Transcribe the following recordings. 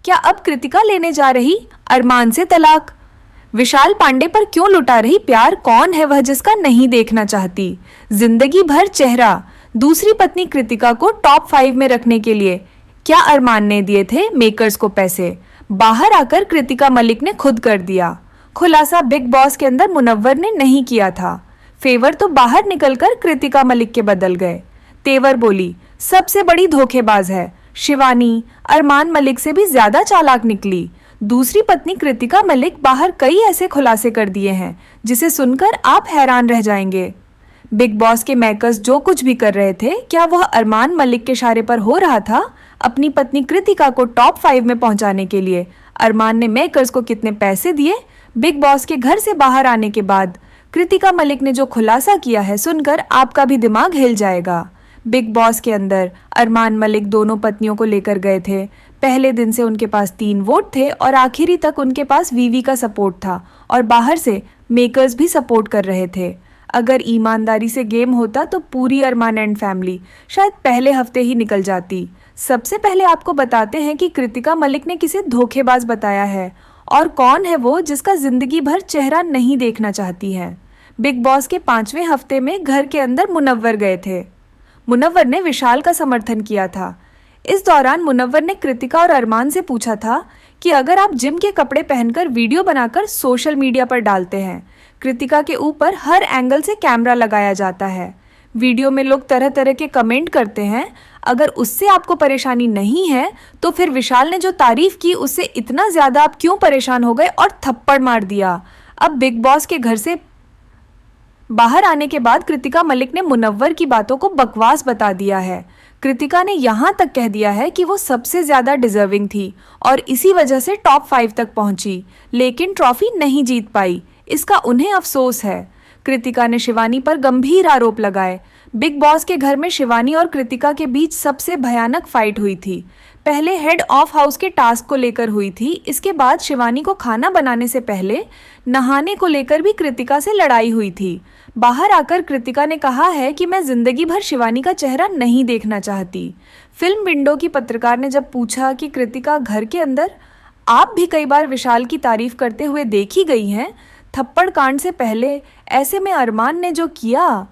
क्या अब कृतिका लेने जा रही अरमान से तलाक? विशाल पांडे पर क्यों लुटा रही प्यार? कौन है वह जिसका नहीं देखना चाहती? जिंदगी भर चेहरा। दूसरी पत्नी कृतिका को टॉप 5 में रखने के लिए क्या अरमान ने दिए थे मेकर्स को पैसे? बाहर आकर कृतिका मलिक ने खुद कर दिया खुलासा। बिग बॉस के अंदर मुनव्वर ने नहीं किया था। फेवर तो बाहर निकलकर कृतिका मलिक के बदल गए। तेवर बोली सबसे बड़ी धोखेबाज है शिवानी, अरमान मलिक से भी ज्यादा चालाक निकली। दूसरी पत्नी कृतिका मलिक बाहर कई ऐसे खुलासे कर दिए हैं जिसे सुनकर आप हैरान रह जाएंगे। बिग बॉस के मेकर्स जो कुछ भी कर रहे थे, क्या वह अरमान मलिक के इशारे पर हो रहा था? अपनी पत्नी कृतिका को टॉप 5 में पहुंचाने के लिए अरमान ने मेकर्स को कितने पैसे दिए? बिग बॉस के घर से बाहर आने के बाद कृतिका मलिक ने जो खुलासा किया है, सुनकर आपका भी दिमाग हिल जाएगा। बिग बॉस के अंदर अरमान मलिक दोनों पत्नियों को लेकर गए थे। पहले दिन से उनके पास 3 वोट थे और आखिरी तक उनके पास वीवी का सपोर्ट था और बाहर से मेकर्स भी सपोर्ट कर रहे थे। अगर ईमानदारी से गेम होता तो पूरी अरमान एंड फैमिली शायद पहले हफ्ते ही निकल जाती। सबसे पहले आपको बताते हैं कि कृतिका मलिक ने किसे धोखेबाज बताया है और कौन है वो जिसका जिंदगी भर चेहरा नहीं देखना चाहती है। बिग बॉस के 5वें हफ्ते में घर के अंदर मुनव्वर गए थे। मुनव्वर ने विशाल का समर्थन किया था। इस दौरान मुनव्वर ने कृतिका और अरमान से पूछा था कि अगर आप जिम के कपड़े पहनकर वीडियो बनाकर सोशल मीडिया पर डालते हैं, कृतिका के ऊपर हर एंगल से कैमरा लगाया जाता है, वीडियो में लोग तरह तरह के कमेंट करते हैं, अगर उससे आपको परेशानी नहीं है तो फिर विशाल ने जो तारीफ की उससे इतना ज्यादा आप क्यों परेशान हो गए और थप्पड़ मार दिया? अब बिग बॉस के घर से बाहर आने के बाद कृतिका मलिक ने मुनव्वर की बातों को बकवास बता दिया है। कृतिका ने यहाँ तक कह दिया है कि वो सबसे ज्यादा डिजर्विंग थी और इसी वजह से टॉप 5 तक पहुंची, लेकिन ट्रॉफी नहीं जीत पाई। इसका उन्हें अफसोस है। कृतिका ने शिवानी पर गंभीर आरोप लगाए। बिग बॉस के घर में शिवानी और कृतिका के बीच सबसे भयानक फाइट हुई थी। पहले हेड ऑफ हाउस के टास्क को लेकर हुई थी। इसके बाद शिवानी को खाना बनाने से पहले नहाने को लेकर भी कृतिका से लड़ाई हुई थी। बाहर आकर कृतिका ने कहा है कि मैं जिंदगी भर शिवानी का चेहरा नहीं देखना चाहती। फिल्म विंडो की पत्रकार ने जब पूछा कि कृतिका घर के अंदर आप भी कई बार विशाल की तारीफ करते हुए देखी गई हैं, थप्पड़ कांड से पहले ऐसे में अरमान ने जो किया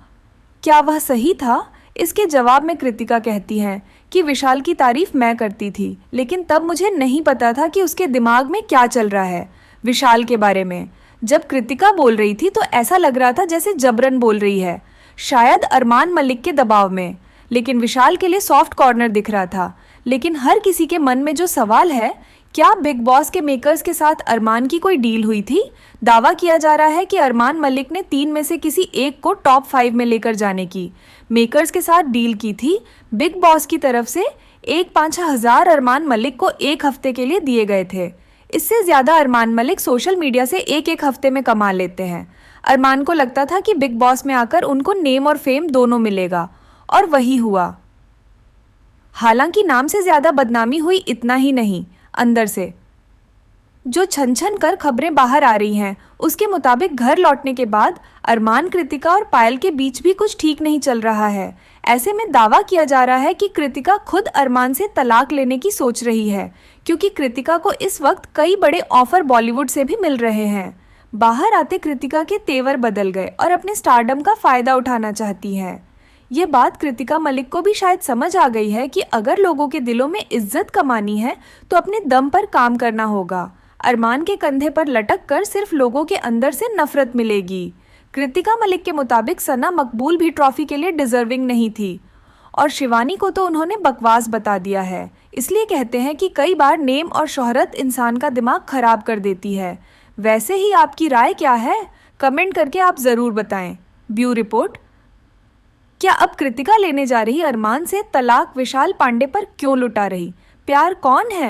क्या वह सही था? इसके जवाब में कृतिका कहती हैं कि विशाल की तारीफ मैं करती थी, लेकिन तब मुझे नहीं पता था कि उसके दिमाग में क्या चल रहा है विशाल के बारे में। जब कृतिका बोल रही थी तो ऐसा लग रहा था जैसे जबरन बोल रही है, शायद अरमान मलिक के दबाव में, लेकिन विशाल के लिए सॉफ्ट कॉर्नर दिख रहा था। लेकिन हर किसी के मन में जो सवाल है, क्या बिग बॉस के मेकर्स के साथ अरमान की कोई डील हुई थी? दावा किया जा रहा है कि अरमान मलिक ने 3 में से किसी एक को टॉप 5 में लेकर जाने की मेकर्स के साथ डील की थी। बिग बॉस की तरफ से 1,500 अरमान मलिक को एक हफ्ते के लिए दिए गए थे। इससे ज्यादा अरमान मलिक सोशल मीडिया से एक हफ्ते में कमा लेते हैं। अरमान को लगता था कि बिग बॉस में आकर उनको नेम और फेम दोनों मिलेगा और वही हुआ। हालांकि नाम से ज्यादा बदनामी हुई इतना ही नहीं, अंदर से जो छन छन कर खबरें बाहर आ रही हैं, उसके मुताबिक घर लौटने के बाद अरमान, कृतिका और पायल के बीच भी कुछ ठीक नहीं चल रहा है। ऐसे में दावा किया जा रहा है कि कृतिका खुद अरमान से तलाक लेने की सोच रही है, क्योंकि कृतिका को इस वक्त कई बड़े ऑफर बॉलीवुड से भी मिल रहे हैं। बाहर आते कृतिका के तेवर बदल गए और अपने स्टारडम का फायदा उठाना चाहती है। ये बात कृतिका मलिक को भी शायद समझ आ गई है कि अगर लोगों के दिलों में इज्जत कमानी है तो अपने दम पर काम करना होगा। अरमान के कंधे पर लटक कर सिर्फ लोगों के अंदर से नफरत मिलेगी। कृतिका मलिक के मुताबिक सना मकबूल भी ट्रॉफी के लिए डिजर्विंग नहीं थी और शिवानी को तो उन्होंने बकवास बता दिया है। इसलिए कहते हैं कि कई बार नेम और शोहरत इंसान का दिमाग खराब कर देती है। वैसे ही आपकी राय क्या है? कमेंट करके आप ज़रूर बताएं। Bureau report. क्या अब कृतिका लेने जा रही अरमान से तलाक? विशाल पांडे पर क्यों लुटा रही प्यार? कौन है